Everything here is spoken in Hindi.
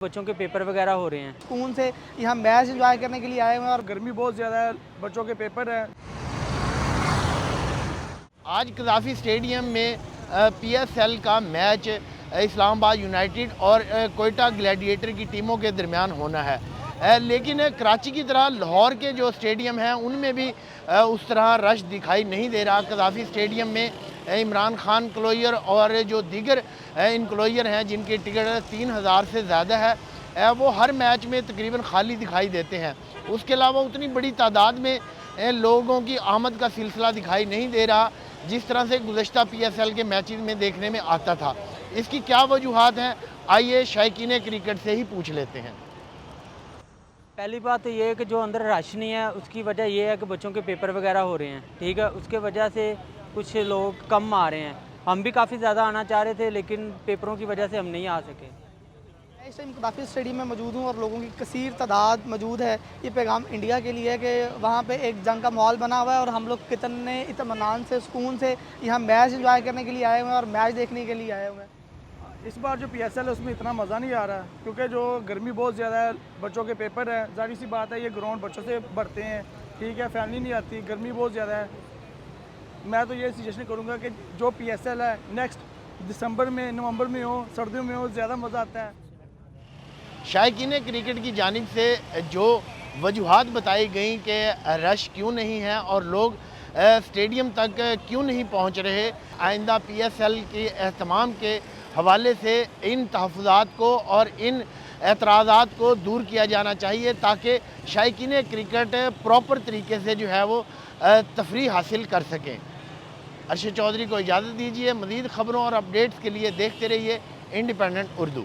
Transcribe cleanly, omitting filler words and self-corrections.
बच्चों के पेपर वगैरह हो रहे हैं। सुकून से यहाँ मैच एंजॉय करने के लिए आए हुए हैं और गर्मी बहुत ज़्यादा है, बच्चों के पेपर हैं। आज कज़ाफ़ी स्टेडियम में पीएसएल का मैच इस्लामाबाद यूनाइटेड और कोयटा ग्लैडिएटर की टीमों के दरमियान होना है। लेकिन कराची की तरह लाहौर के जो स्टेडियम हैं उनमें भी उस तरह रश दिखाई नहीं दे रहा। कज़ाफ़ी स्टेडियम में इमरान खान क्लोयर और जो दीगर इनक्लोयर हैं जिनकी टिकट 3000 से ज़्यादा है, वो हर मैच में तकरीबन खाली दिखाई देते हैं। उसके अलावा उतनी बड़ी तादाद में लोगों की आमद का सिलसिला दिखाई नहीं दे रहा जिस तरह से गुज़श्ता पीएसएल के मैचेस में देखने में आता था। इसकी क्या वजूहात हैं, आइए शायकीन क्रिकेट से ही पूछ लेते हैं। पहली बात तो ये है कि जो अंदर रश नहीं है उसकी वजह ये है कि बच्चों के पेपर वगैरह हो रहे हैं, ठीक है। उसके वजह से कुछ लोग कम आ रहे हैं। हम भी काफ़ी ज़्यादा आना चाह रहे थे लेकिन पेपरों की वजह से हम नहीं आ सके। मैं इस टाइम कदाफ़ी स्टेडियम में मौजूद हूँ और लोगों की कसीर तादाद मौजूद है। ये पैगाम इंडिया के लिए है कि वहाँ पे एक जंग का माहौल बना हुआ है और हम लोग कितने इत्मीनान से सुकून से यहाँ मैच एंजॉय करने के लिए आए हुए हैं और मैच देखने के लिए आए हुए हैं। इस बार जो पीएसएल है उसमें इतना मज़ा नहीं आ रहा क्योंकि जो गर्मी बहुत ज़्यादा है, बच्चों के पेपर हैं। जाहिर सी बात है, ये ग्राउंड बच्चों से भरते हैं, ठीक है, फैमिली नहीं आती, गर्मी बहुत ज़्यादा है। मैं तो ये सजेशन करूँगा कि जो पीएसएल है नेक्स्ट दिसंबर में, नवंबर में हो, सर्दियों में हो, ज़्यादा मज़ा आता है। शायकीन क्रिकेट की जानिब से जो वजूहात बताई गई कि रश क्यों नहीं है और लोग स्टेडियम तक क्यों नहीं पहुंच रहे, आइंदा पीएसएल के एहतमाम के हवाले से इन तहफ़्फ़ुज़ात को और इन एतराज़ात को दूर किया जाना चाहिए ताकि शायकीन क्रिकेट प्रॉपर तरीके से जो है वो तफरीह हासिल कर सकें। अरशद चौधरी को इजाज़त दीजिए। मज़ीद ख़बरों और अपडेट्स के लिए देखते रहिए इंडिपेंडेंट उर्दू।